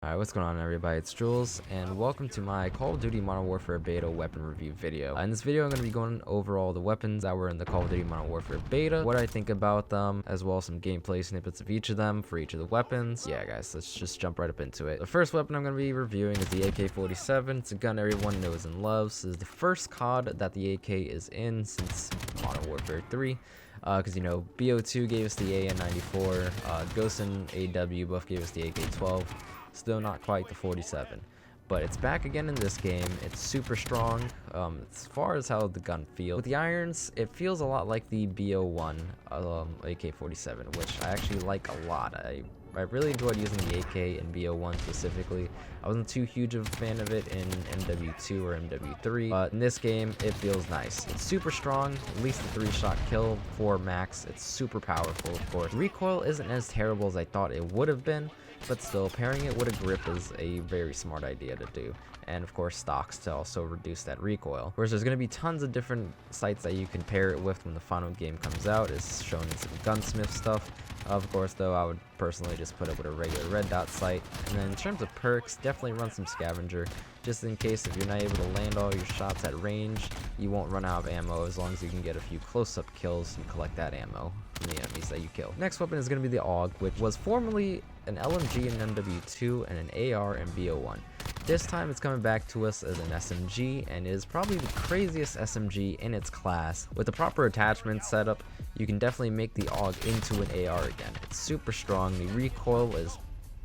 Alright, what's going on everybody, it's Juls, and welcome to my Call of Duty Modern Warfare Beta weapon review video. In this video I'm going to be going over all the weapons that were in the Call of Duty Modern Warfare Beta, what I think about them, as well as some gameplay snippets of each of them for each of the weapons. Yeah guys, let's just jump right up into it. The first weapon I'm going to be reviewing is the AK-47. It's a gun everyone knows and loves. This is the first COD that the AK is in since Modern Warfare 3. Because you know, BO2 gave us the AN-94, Ghost and AW both gave us the AK-12. Still not quite the 47, but it's back again in this game. It's super strong as far as how the gun feels. With the irons, it feels a lot like the BO1 AK-47, which I actually like a lot. I really enjoyed using the AK in BO1 specifically. I wasn't too huge of a fan of it in MW2 or MW3, but in this game, it feels nice. It's super strong, at least a 3-shot kill, 4 max. It's super powerful, of course. Recoil isn't as terrible as I thought it would have been, but still, pairing it with a grip is a very smart idea to do. And of course, stocks to also reduce that recoil. Of course, there's going to be tons of different sights that you can pair it with when the final game comes out. It's shown in some gunsmith stuff. Of course, though, I would personally just put it with a regular red dot sight. And then in terms of perks, definitely run some scavenger, just in case if you're not able to land all your shots at range, you won't run out of ammo as long as you can get a few close-up kills and collect that ammo from the enemies that you kill. Next weapon is going to be the AUG, which was formerly an LMG in MW2 and an AR in BO1. This time it's coming back to us as an SMG, and is probably the craziest SMG in its class. With the proper attachment setup, you can definitely make the AUG into an AR again. It's super strong, the recoil is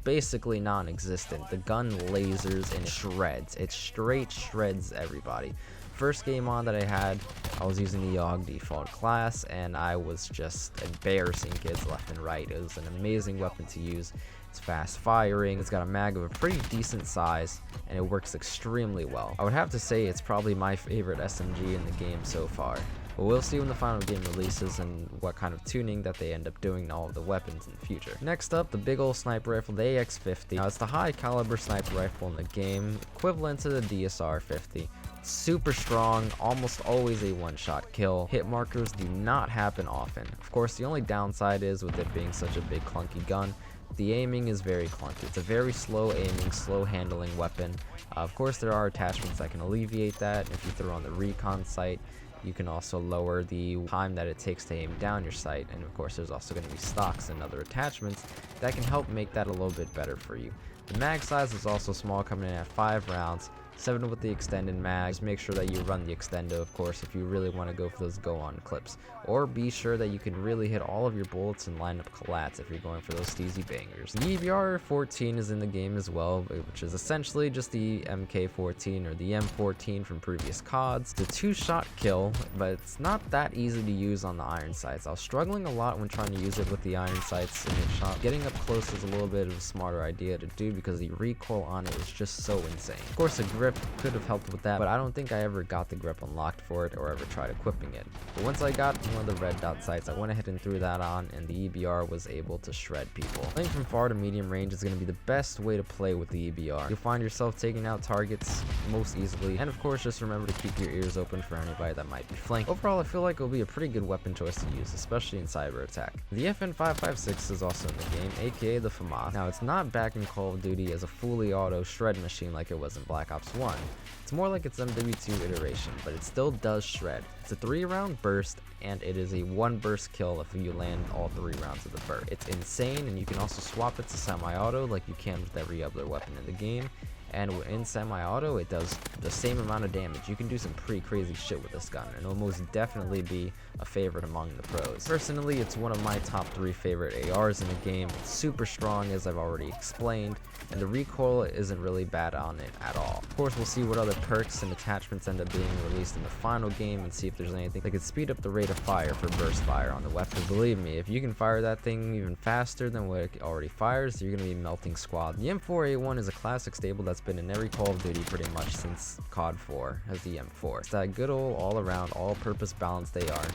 basically non-existent. The gun lasers and shreds. It straight shreds everybody. First game on that I had, I was using the AUG default class, and I was just embarrassing kids left and right. It was an amazing weapon to use. It's fast firing, it's got a mag of a pretty decent size, and it works extremely well. I would have to say it's probably my favorite SMG in the game so far. But we'll see when the final game releases and what kind of tuning that they end up doing to all of the weapons in the future. Next up, the big old sniper rifle, the AX-50. Now, it's the high caliber sniper rifle in the game, equivalent to the DSR-50. Super strong, almost always a one-shot kill. Hit markers do not happen often. Of course, the only downside is with it being such a big clunky gun, the aiming is very clunky. It's a very slow aiming, slow handling weapon. Of course, there are attachments that can alleviate that. If you throw on the recon sight, you can also lower the time that it takes to aim down your sight, and of course there's also going to be stocks and other attachments that can help make that a little bit better for you. The mag size is also small, coming in at 5 rounds, 7 with the extended mag. Just make sure that you run the extendo, of course, if you really want to go for those go-on clips. Or be sure that you can really hit all of your bullets and line up collats if you're going for those steezy bangers. The EBR-14 is in the game as well, which is essentially just the MK-14 or the M14 from previous CODs. It's a 2-shot kill, but it's not that easy to use on the iron sights. I was struggling a lot when trying to use it with the iron sights in the shot. Getting up close is a little bit of a smarter idea to do because the recoil on it is just so insane. Of course, the grip could have helped with that, but I don't think I ever got the grip unlocked for it or ever tried equipping it. But once I got one of the red dot sights, I went ahead and threw that on, and the EBR was able to shred people. Playing from far to medium range is going to be the best way to play with the EBR. You'll find yourself taking out targets most easily, and of course just remember to keep your ears open for anybody that might be flanked. Overall, I feel like it'll be a pretty good weapon choice to use, especially in cyber attack. The FN556 is also in the game, aka the FAMAS. Now, it's not back in Call of Duty as a fully auto shred machine like it was in Black Ops 1. It's more like its MW2 iteration, but it still does shred. It's a 3-round burst, and it is a 1 burst kill if you land all 3 rounds of the burst. It's insane, and you can also swap it to semi-auto like you can with every other weapon in the game. And in semi-auto, it does the same amount of damage. You can do some pretty crazy shit with this gun, and it'll most definitely be a favorite among the pros. Personally, it's one of my top 3 favorite ARs in the game. It's super strong, as I've already explained, and the recoil isn't really bad on it at all. Of course, we'll see what other perks and attachments end up being released in the final game and see if there's anything that could speed up the rate of fire for burst fire on the weapon. Believe me, if you can fire that thing even faster than what it already fires, you're going to be melting squad. The M4A1 is a classic stable that's been in every Call of Duty pretty much since COD 4 as the M4. It's that good old all-around, all-purpose balance they are,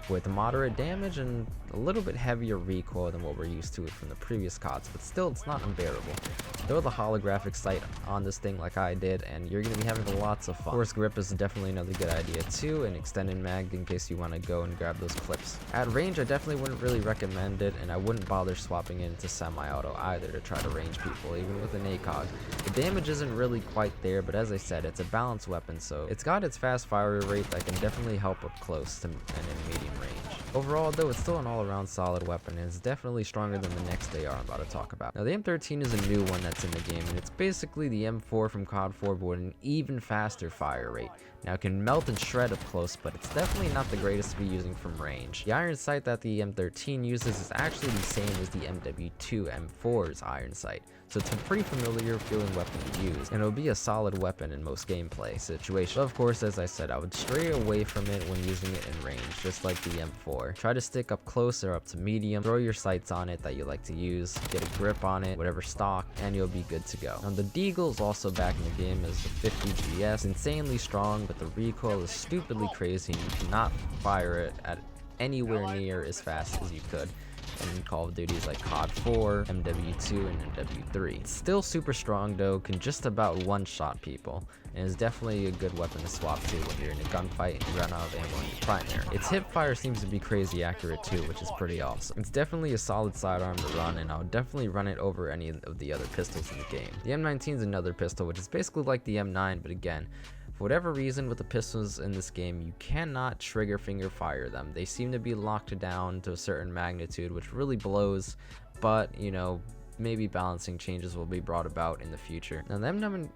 with moderate damage and a little bit heavier recoil than what we're used to from the previous CODs, but still it's not unbearable. Throw the holographic sight on this thing like I did and you're going to be having lots of fun. Of course, grip is definitely another good idea too, and extended mag in case you want to go and grab those clips. At range, I definitely wouldn't really recommend it, and I wouldn't bother swapping it into semi-auto either to try to range people, even with an ACOG. The damage isn't really quite there, but as I said, it's a balanced weapon, so it's got its fast fire rate that can definitely help up close to and in medium range. Overall though, it's still an all-around solid weapon, and it's definitely stronger than the next AR I'm about to talk about. Now the M13 is a new one that's in the game, and it's basically the M4 from COD 4 but with an even faster fire rate. Now it can melt and shred up close, but it's definitely not the greatest to be using from range. The iron sight that the M13 uses is actually the same as the MW2 M4's iron sight, so it's a pretty familiar feeling weapon to use, and it'll be a solid weapon in most gameplay situations. But of course, as I said, I would stray away from it when using it in range, just like the M4. Try to stick up close or up to medium, throw your sights on it that you like to use, get a grip on it, whatever stock, and you'll be good to go. Now the Deagle is also back in the game as the 50 GS, insanely strong, but the recoil is stupidly crazy and you cannot fire it at anywhere near as fast as you could in Call of Duties like COD 4, MW2, and MW3. It's still super strong though, can just about one-shot people, and is definitely a good weapon to swap to when you're in a gunfight and you run out of ammo in your primary. Its hip fire seems to be crazy accurate too, which is pretty awesome. It's definitely a solid sidearm to run, and I would definitely run it over any of the other pistols in the game. The M19 is another pistol, which is basically like the M9, but again, for whatever reason with the pistols in this game, you cannot trigger finger fire them. They seem to be locked down to a certain magnitude, which really blows, but you know, maybe balancing changes will be brought about in the future. Now the M9...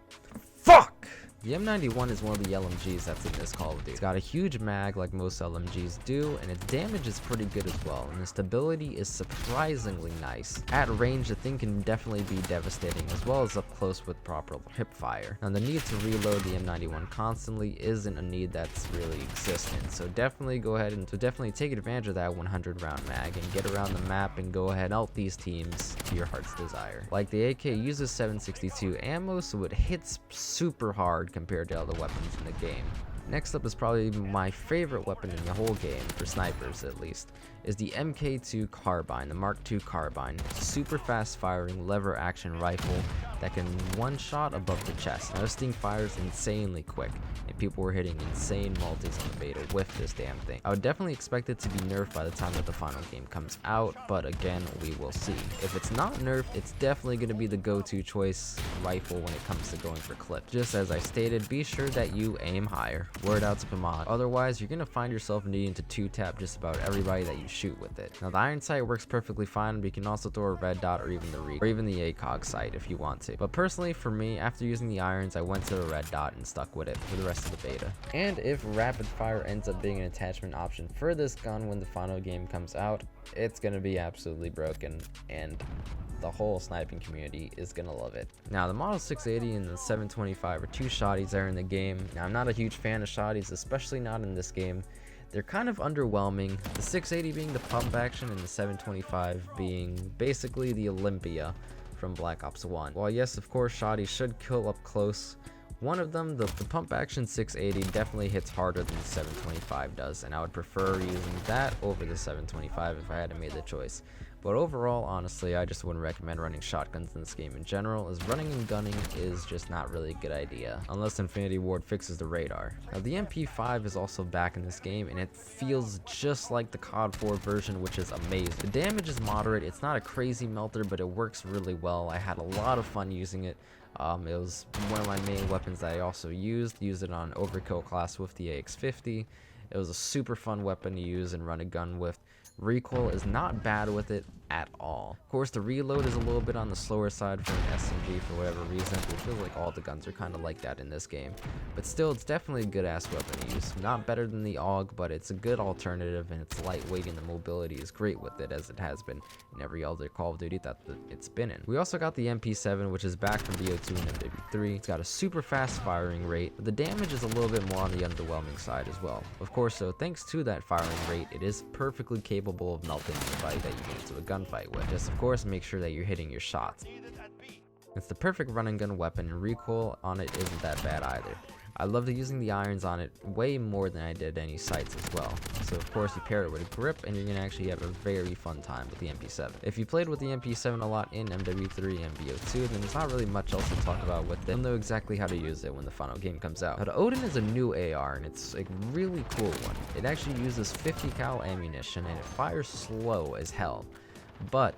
Fuck! The M91 is one of the LMGs that's in this Call of Duty. It's got a huge mag like most LMGs do, and its damage is pretty good as well, and the stability is surprisingly nice. At range, the thing can definitely be devastating, as well as up close with proper hip fire. Now the need to reload the M91 constantly isn't a need that's really existent, so definitely go ahead and take advantage of that 100 round mag and get around the map and go ahead and out these teams to your heart's desire. Like the AK uses 762 ammo, so it hits super hard compared to other weapons in the game. Next up is probably my favorite weapon in the whole game, for snipers at least, is the MK2 CARBINE, the Mark II CARBINE. It's a super fast firing lever action rifle that can one shot above the chest. Now this thing fires insanely quick, and people were hitting insane multis on the beta with this damn thing. I would definitely expect it to be nerfed by the time that the final game comes out, but again, we will see. If it's not nerfed, it's definitely going to be the go-to choice rifle when it comes to going for clips. Just as I stated, be sure that you aim higher. Word out to Pamad. Otherwise, you're going to find yourself needing to two-tap just about everybody that you shoot with it. Now the iron sight works perfectly fine, but you can also throw a red dot or even the ACOG sight if you want to. But personally for me, after using the irons, I went to the red dot and stuck with it for the rest of the beta. And if rapid fire ends up being an attachment option for this gun when the final game comes out, it's going to be absolutely broken, and the whole sniping community is gonna love it. Now the Model 680 and the 725 are two shotties that are in the game. Now I'm not a huge fan of shotties, especially not in this game. They're kind of underwhelming, the 680 being the pump action and the 725 being basically the Olympia from Black Ops 1. While yes, of course, shotties should kill up close, one of them, the pump action 680, definitely hits harder than the 725 does, and I would prefer using that over the 725 if I had to make the choice. But overall, honestly, I just wouldn't recommend running shotguns in this game in general, as running and gunning is just not really a good idea, unless Infinity Ward fixes the radar. Now the MP5 is also back in this game, and it feels just like the COD 4 version, which is amazing. The damage is moderate, it's not a crazy melter, but it works really well. I had a lot of fun using it. It was one of my main weapons that I also used it on Overkill class with the AX50. It was a super fun weapon to use and run a gun with. Recoil is not bad with it at all. Of course, the reload is a little bit on the slower side for an SMG for whatever reason. It feels like all the guns are kind of like that in this game. But still, it's definitely a good ass weapon to use. Not better than the AUG, but it's a good alternative, and it's lightweight and the mobility is great with it, as it has been in every other Call of Duty that it's been in. We also got the MP7, which is back from BO2 and MW3. It's got a super fast firing rate, but the damage is a little bit more on the underwhelming side as well. Of course, so thanks to that firing rate, it is perfectly capable of melting anybody that you get into a gunfight with. Just of course make sure that you're hitting your shots. It's the perfect run and gun weapon, and recoil on it isn't that bad either. I loved using the irons on it way more than I did any sights as well. So of course you pair it with a grip and you're going to actually have a very fun time with the MP7. If you played with the MP7 a lot in MW3 and BO2, then there's not really much else to talk about with it. You'll know exactly how to use it when the final game comes out. Now the Odin is a new AR and it's a really cool one. It actually uses 50 cal ammunition and it fires slow as hell, but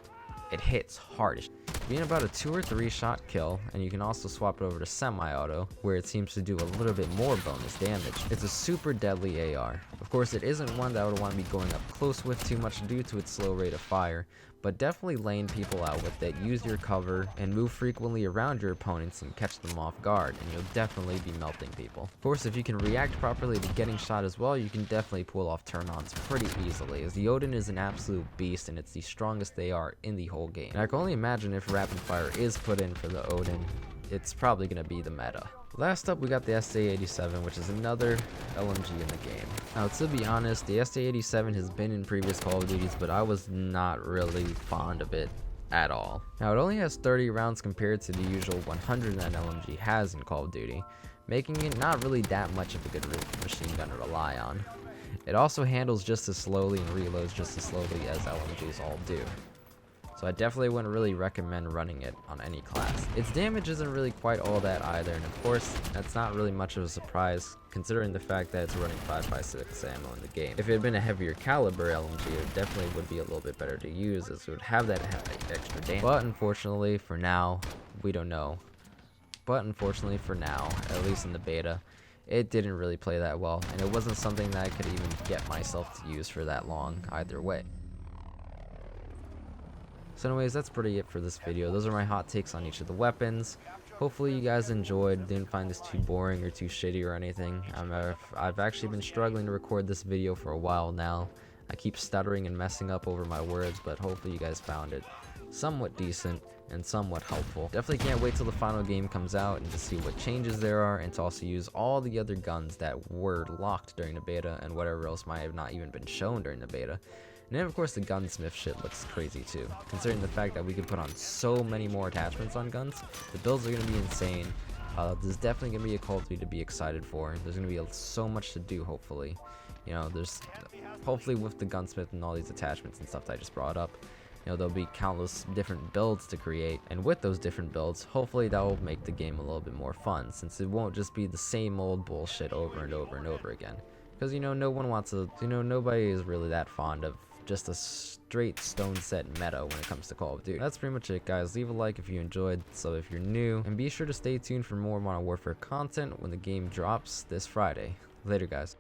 it hits hard. Being about a 2 or 3 shot kill, and you can also swap it over to semi-auto, where it seems to do a little bit more bonus damage. It's a super deadly AR. Of course, it isn't one that I would want to be going up close with too much due to its slow rate of fire, but definitely laying people out with it. Use your cover and move frequently around your opponents and catch them off guard, and you'll definitely be melting people. Of course, if you can react properly to getting shot as well, you can definitely pull off turn-ons pretty easily, as the Odin is an absolute beast and it's the strongest AR in the whole game. And I can only imagine if rapid fire is put in for the Odin, it's probably going to be the meta. Last up, we got the SA-87, which is another LMG in the game. Now, to be honest, the SA-87 has been in previous Call of Duties, but I was not really fond of it at all. Now, it only has 30 rounds compared to the usual 100 that LMG has in Call of Duty, making it not really that much of a good machine gun to rely on. It also handles just as slowly and reloads just as slowly as LMGs all do. So I definitely wouldn't really recommend running it on any class. Its damage isn't really quite all that either, and of course, that's not really much of a surprise considering the fact that it's running 5.56 ammo in the game. If it had been a heavier caliber LMG, it definitely would be a little bit better to use, as it would have that extra damage. But unfortunately, for now, we don't know. But unfortunately for now, at least in the beta, it didn't really play that well, and it wasn't something that I could even get myself to use for that long either way. So anyways, that's pretty it for this video. Those are my hot takes on each of the weapons. Hopefully you guys enjoyed, didn't find this too boring or too shitty or anything. I've actually been struggling to record this video for a while now. I keep stuttering and messing up over my words, but hopefully you guys found it somewhat decent and somewhat helpful. Definitely can't wait till the final game comes out and to see what changes there are, and to also use all the other guns that were locked during the beta and whatever else might have not even been shown during the beta. And then of course the gunsmith shit looks crazy too, considering the fact that we could put on so many more attachments on guns. The builds are going to be insane. There's definitely going to be a Call of Duty to be excited for. There's going to be so much to do, hopefully. You know, there's hopefully with the gunsmith and all these attachments and stuff that I just brought up, you know, there'll be countless different builds to create, and with those different builds, hopefully that will make the game a little bit more fun, since it won't just be the same old bullshit over and over and over again. Because, you know, no one wants to, you know, nobody is really that fond of just a straight stone set meta when it comes to Call of Duty. That's pretty much it, guys. Leave a like if you enjoyed, sub if you're new, and be sure to stay tuned for more Modern Warfare content when the game drops this Friday. Later, guys.